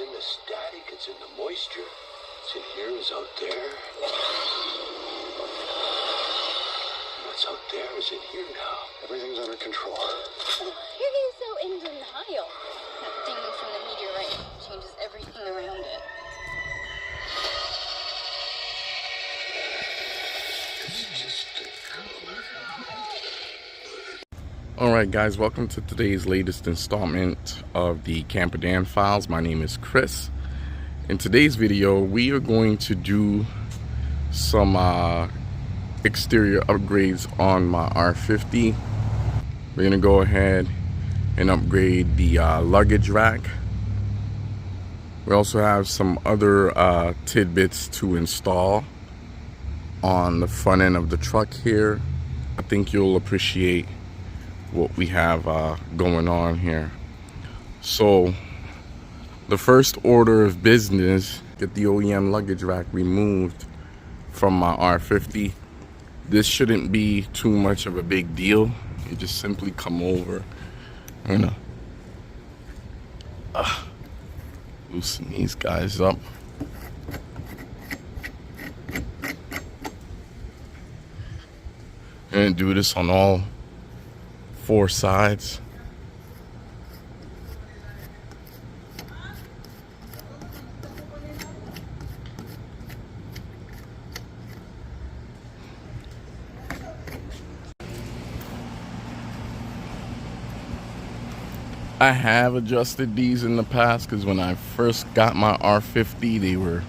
in the static, it's in the moisture. It's in here, it's out there. What's out there is in here now. Everything's under control. Why are you so in denial? That thing from the meteorite changes everything around it. Alright guys, welcome to today's latest installment of the Camper Dan Files. My name is Chris. In today's video, we are going to do some exterior upgrades on my R50. We're going to go ahead and upgrade the luggage rack. We also have some other tidbits to install on the front end of the truck here. I think you'll appreciate what we have going on here. So the first order of business, get the OEM luggage rack removed from my R50. This shouldn't be too much of a big deal. You just simply come over and loosen these guys up. And do this on all 4 sides. I have adjusted these in the past because when I first got my R50, they were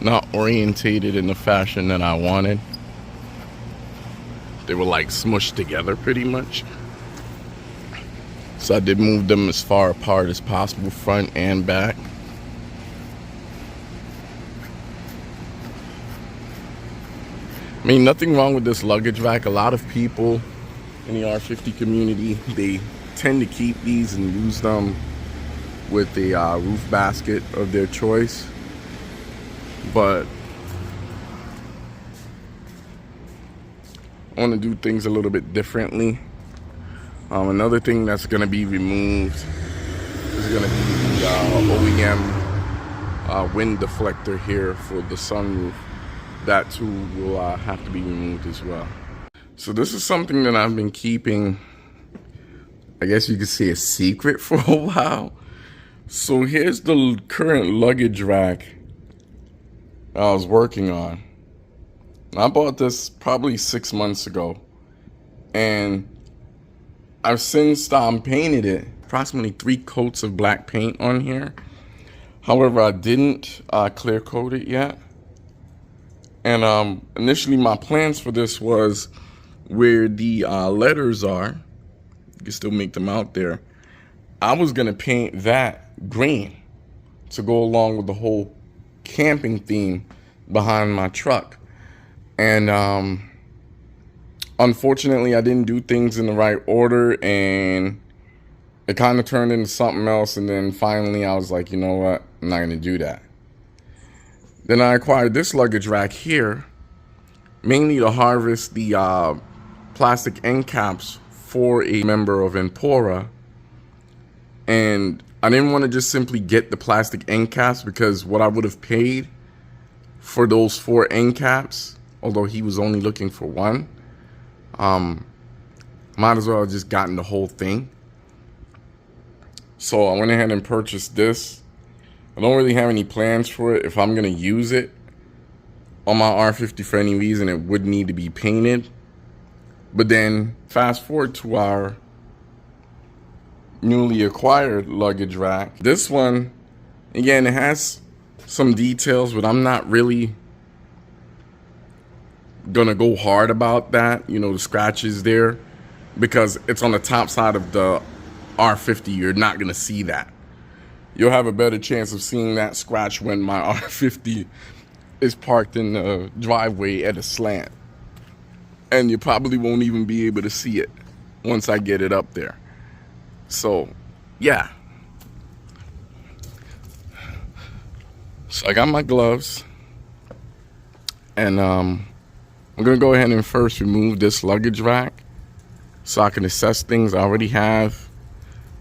not orientated in the fashion that I wanted. They were like smushed together pretty much. So I did move them as far apart as possible, front and back. I mean, nothing wrong with this luggage rack. A lot of people in the R50 community, they tend to keep these and use them with a roof basket of their choice. But I want to do things a little bit differently. Another thing that's going to be removed is going to be the OEM wind deflector here for the sunroof. That too will have to be removed as well. So this is something that I've been keeping, I guess you could say, a secret for a while. So here's the current luggage rack I was working on. I bought this probably 6 months ago, and I've since painted it. Approximately 3 coats of black paint on here. However, I didn't clear coat it yet. And initially my plans for this was where the letters are, you can still make them out there, I was gonna paint that green to go along with the whole camping theme behind my truck. And unfortunately, I didn't do things in the right order, and it kind of turned into something else. And then finally, I was like, you know what? I'm not going to do that. Then I acquired this luggage rack here, mainly to harvest the plastic end caps for a member of Empora. And I didn't want to just simply get the plastic end caps, because what I would have paid for those 4 end caps, although he was only looking for 1, might as well have just gotten the whole thing. So I went ahead and purchased this. I don't really have any plans for it. If I'm going to use it on my R50 for any reason, it would need to be painted. But then fast forward to our newly acquired luggage rack. This one, again, it has some details, but I'm not really gonna go hard about that, you know, the scratches there, because it's on the top side of the R50. You're not gonna see that. You'll have a better chance of seeing that scratch when my R50 is parked in the driveway at a slant, and you probably won't even be able to see it once I get it up there. So yeah, so I got my gloves, and I'm gonna go ahead and first remove this luggage rack so I can assess things. I already have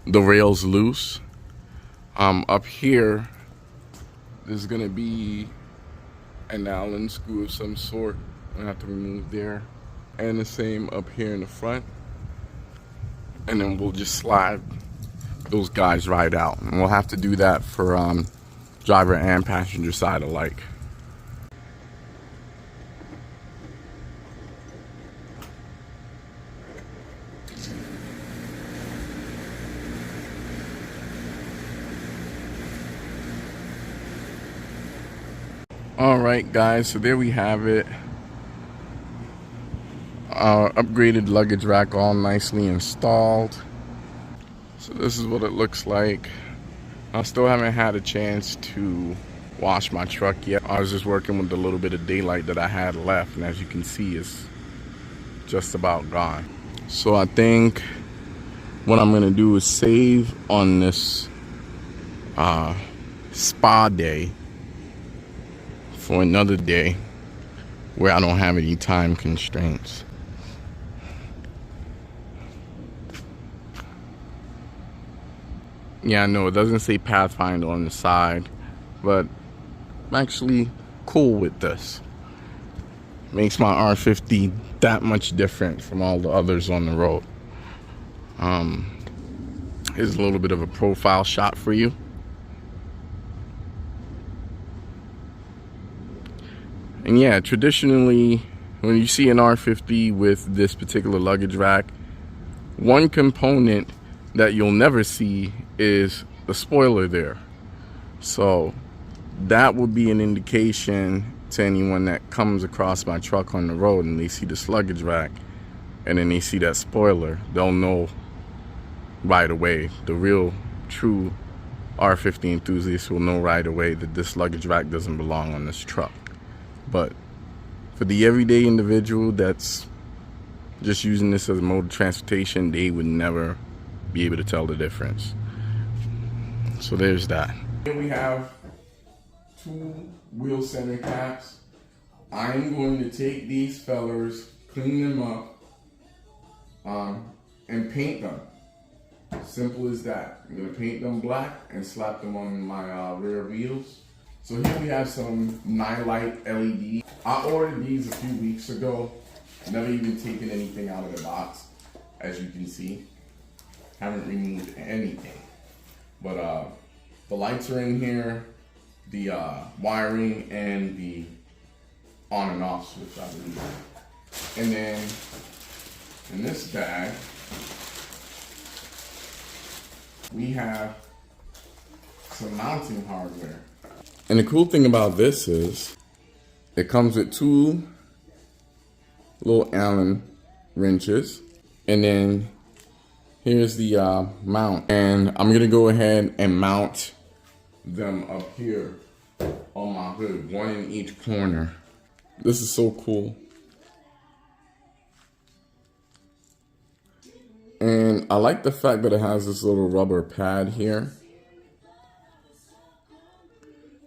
the rails loose. Up here, there's gonna be an Allen screw of some sort. I have to remove there, and the same up here in the front. And then we'll just slide those guys right out. And we'll have to do that for driver and passenger side alike. All right, guys, so there we have it. Upgraded luggage rack all nicely installed. So this is what it looks like. I still haven't had a chance to wash my truck yet. I was just working with the little bit of daylight that I had left, and as you can see, it's just about gone. So I think what I'm gonna do is save on this spa day for another day where I don't have any time constraints. Yeah, I know it doesn't say Pathfinder on the side, but I'm actually cool with this. Makes my R50 that much different from all the others on the road. Here's a little bit of a profile shot for you. And yeah, traditionally, when you see an R50 with this particular luggage rack, one component that you'll never see is the spoiler there. So that would be an indication to anyone that comes across my truck on the road and they see this luggage rack and then they see that spoiler, they'll know right away. The real, true R50 enthusiasts will know right away that this luggage rack doesn't belong on this truck. But for the everyday individual that's just using this as a mode of transportation, they would never be able to tell the difference. So there's that. Here we have two wheel center caps. I'm going to take these fellers, clean them up, and paint them. Simple as that. I'm going to paint them black and slap them on my rear wheels. So here we have some nightlight LED. I ordered these a few weeks ago. Never even taken anything out of the box, as you can see. Haven't removed anything. But the lights are in here, the wiring, and the on and off switch, I believe. And then in this bag, we have some mounting hardware. And the cool thing about this is it comes with two little Allen wrenches, and then here's the mount. And I'm gonna go ahead and mount them up here on my hood, one in each corner. This is so cool. And I like the fact that it has this little rubber pad here.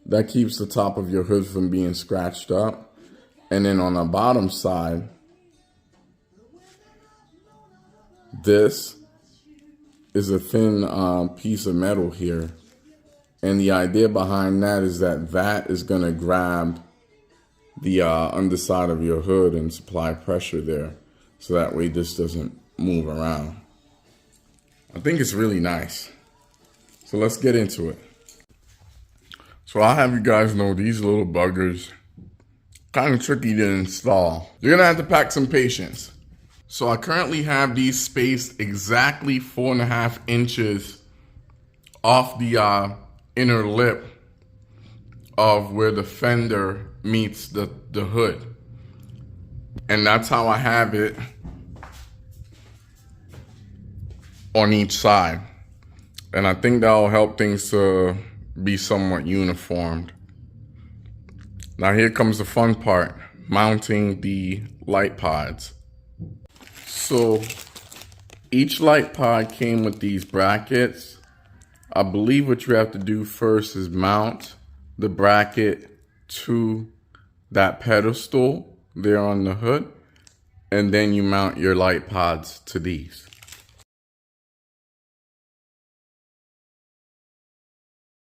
That keeps the top of your hood from being scratched up. And then on the bottom side, this is a thin piece of metal here. And the idea behind that is that is going to grab the underside of your hood and supply pressure there. So that way this doesn't move around. I think it's really nice. So let's get into it. So I'll have you guys know these little buggers, kind of tricky to install. You're gonna have to pack some patience. So I currently have these spaced exactly 4.5 inches off the inner lip of where the fender meets the hood. And that's how I have it on each side. And I think that'll help things to be somewhat uniformed. Now here comes the fun part, mounting the light pods. So each light pod came with these brackets. I believe what you have to do first is mount the bracket to that pedestal there on the hood, and then you mount your light pods to these.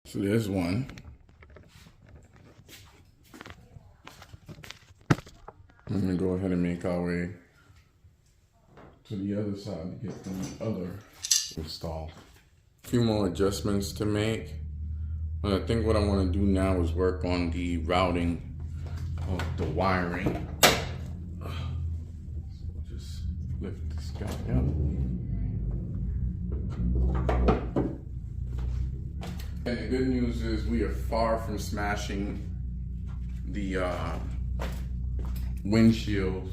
So there's one. I'm gonna go ahead and make our way to the other side to get the other installed. A few more adjustments to make. And I think what I want to do now is work on the routing of the wiring. So just lift this guy up. And the good news is we are far from smashing the windshield,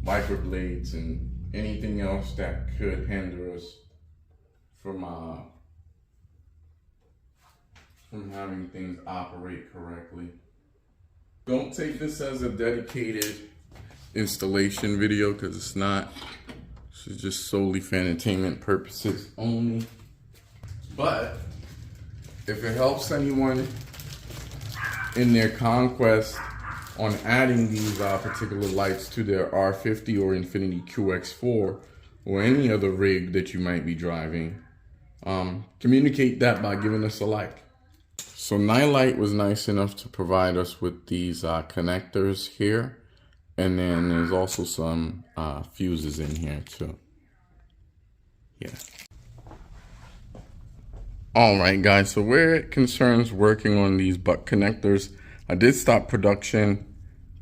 wiper blades, and anything else that could hinder us from having things operate correctly. Don't take this as a dedicated installation video because it's not. This is just solely for entertainment purposes only. But if it helps anyone in their conquest on adding these particular lights to their R50 or Infiniti QX4 or any other rig that you might be driving, communicate that by giving us a like. So Nightlight was nice enough to provide us with these connectors here, and then there's also some fuses in here too. Yeah. All right, guys, so where it concerns working on these butt connectors, I did stop production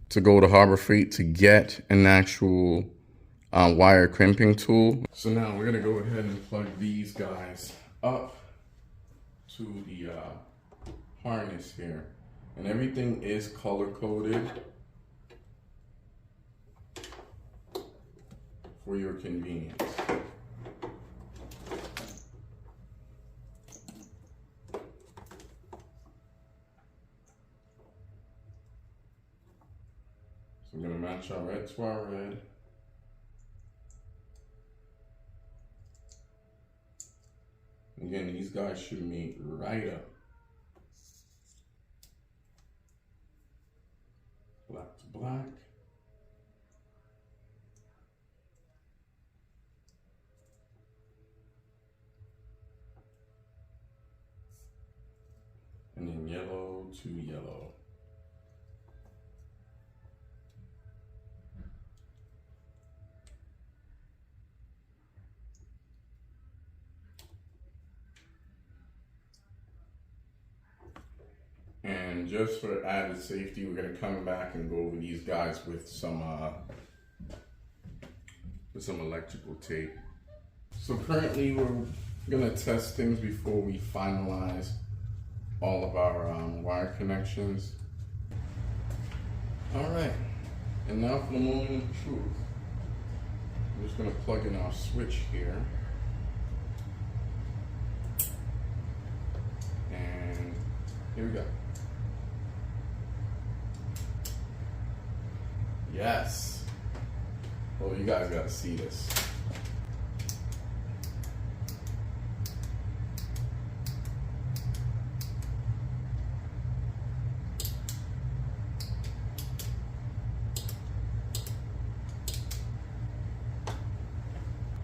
to go to Harbor Freight to get an actual wire crimping tool. So now we're gonna go ahead and plug these guys up to the harness here. And everything is color coded for your convenience. So I'm gonna match our red to our red. Again, these guys should meet right up. Black to black. And then yellow to yellow. And just for added safety, we're gonna come back and go over these guys with some electrical tape. So currently we're gonna test things before we finalize all of our wire connections. All right, and now for the moment of truth. I'm just gonna plug in our switch here. And here we go. Yes. Oh, you guys gotta see this.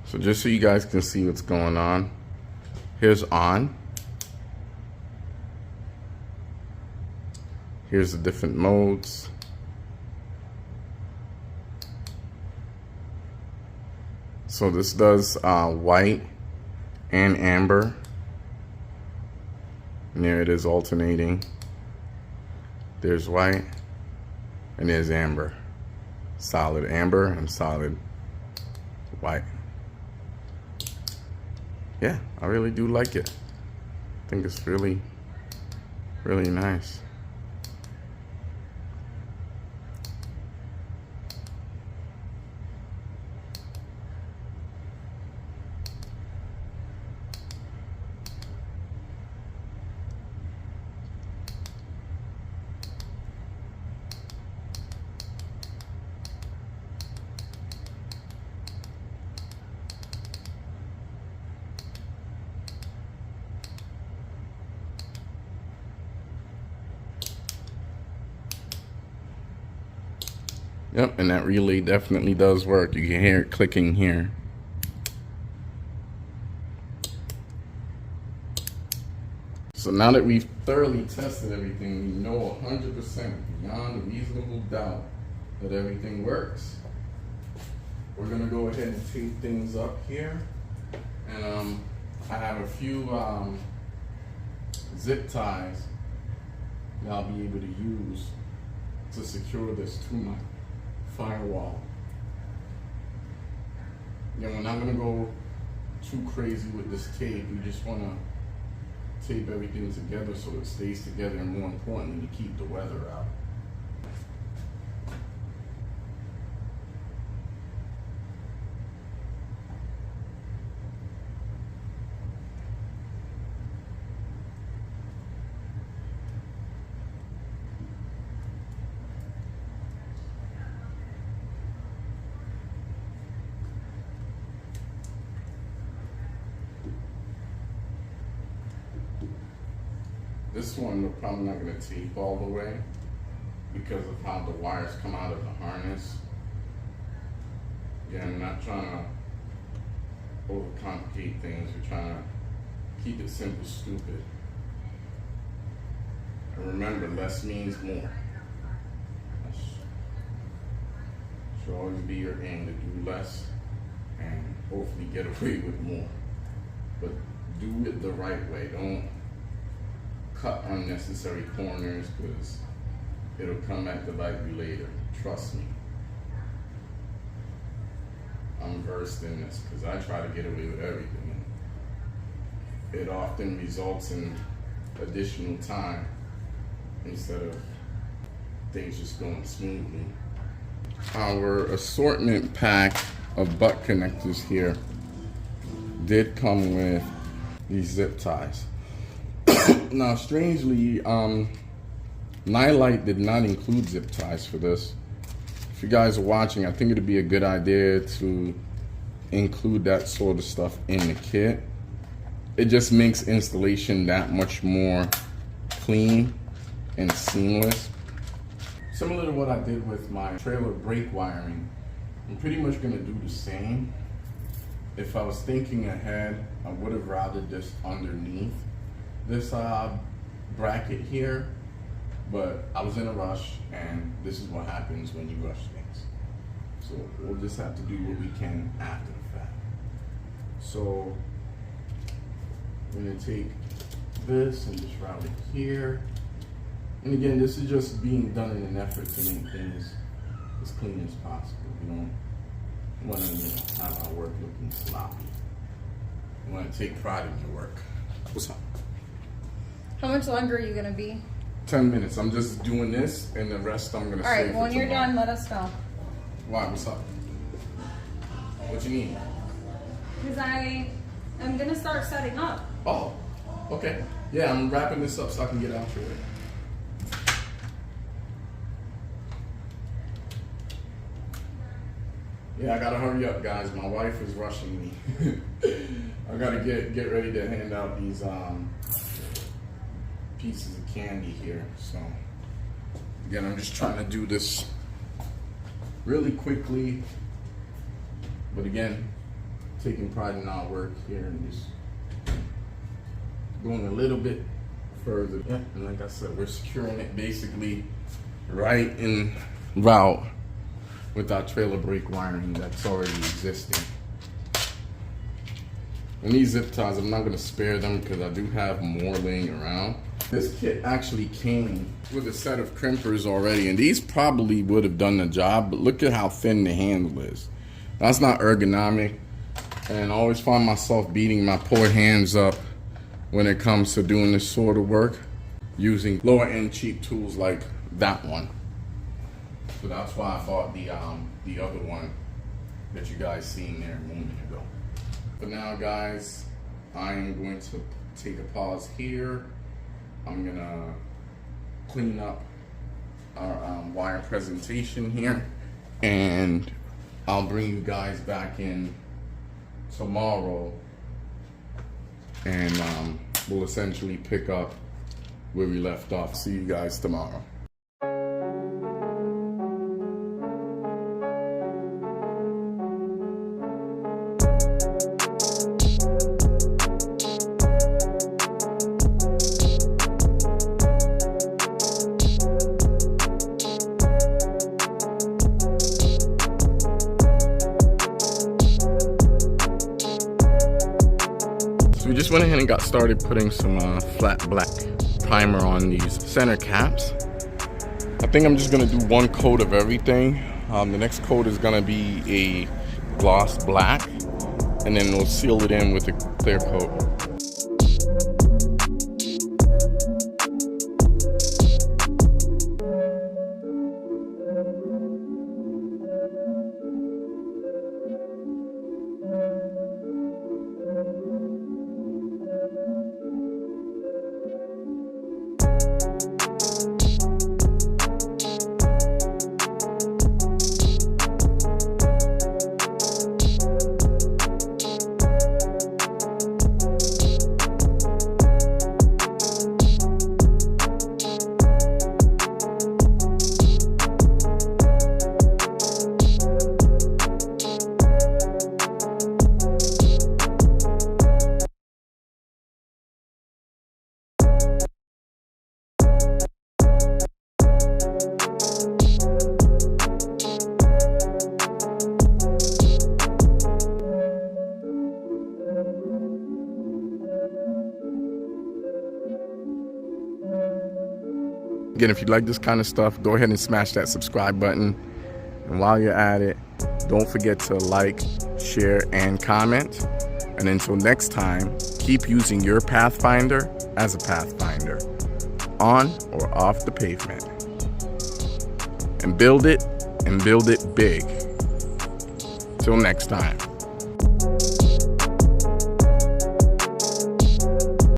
So just so you guys can see what's going on, here's on. Here's the different modes. So this does white and amber. And there it is alternating. There's white and there's amber. Solid amber and solid white. Yeah, I really do like it. I think it's really, really nice. Yep, and that relay definitely does work. You can hear it clicking here. So now that we've thoroughly tested everything, we know 100% beyond a reasonable doubt that everything works. We're gonna go ahead and tape things up here. And I have a few zip ties that I'll be able to use to secure this to my firewall. Yeah, we're not gonna go too crazy with this tape. We just wanna tape everything together so it stays together, and more importantly, to keep the weather out. This one we're probably not going to tape all the way because of how the wires come out of the harness. Again, I'm not trying to overcomplicate things. We're trying to keep it simple, stupid. And remember, less means more. That should always be your aim, to do less and hopefully get away with more. But do it the right way. Don't cut unnecessary corners, because it'll come back to bite you later. Trust me. I'm versed in this because I try to get away with everything. It often results in additional time instead of things just going smoothly. Our assortment pack of butt connectors here did come with these zip ties. Now, strangely, Nylite did not include zip ties for this. If you guys are watching, I think it'd be a good idea to include that sort of stuff in the kit. It just makes installation that much more clean and seamless. Similar to what I did with my trailer brake wiring, I'm pretty much gonna do the same. If I was thinking ahead, I would have routed this underneath this bracket here, but I was in a rush, and this is what happens when you rush things. So we'll just have to do what we can after the fact. So I'm gonna take this and just route it here. And again, this is just being done in an effort to make things as clean as possible. You don't want to have our work looking sloppy. You want to take pride in your work. What's up? How much longer are you gonna be? 10 minutes. I'm just doing this, and the rest I'm gonna save for tomorrow. All right, when you're done, let us know. Why? What's up? What you need? Because I'm gonna start setting up. Oh, okay. Yeah, I'm wrapping this up so I can get out your way. Yeah, I gotta hurry up, guys. My wife is rushing me. I gotta get ready to hand out these pieces of candy here. So again, I'm just trying to do this really quickly, but again, taking pride in our work here and just going a little bit further. Yeah, and like I said, we're securing it basically right in route with our trailer brake wiring that's already existing. And these zip ties, I'm not gonna spare them because I do have more laying around. This kit actually came with a set of crimpers already, and these probably would have done the job, but look at how thin the handle is. That's not ergonomic, and I always find myself beating my poor hands up when it comes to doing this sort of work using lower end cheap tools like that one. So that's why I bought the other one that you guys seen there a moment ago. But now, guys, I am going to take a pause here. I'm gonna clean up our wire presentation here, and I'll bring you guys back in tomorrow, and we'll essentially pick up where we left off. See you guys tomorrow. just went ahead and got started putting some flat black primer on these center caps. I think I'm just gonna do one coat of everything. The next coat is gonna be a gloss black, and then we'll seal it in with a clear coat. Again, if you like this kind of stuff, go ahead and smash that subscribe button. And while you're at it, don't forget to like, share, and comment. And until next time, keep using your Pathfinder as a Pathfinder, on or off the pavement. And build it big. Till next time.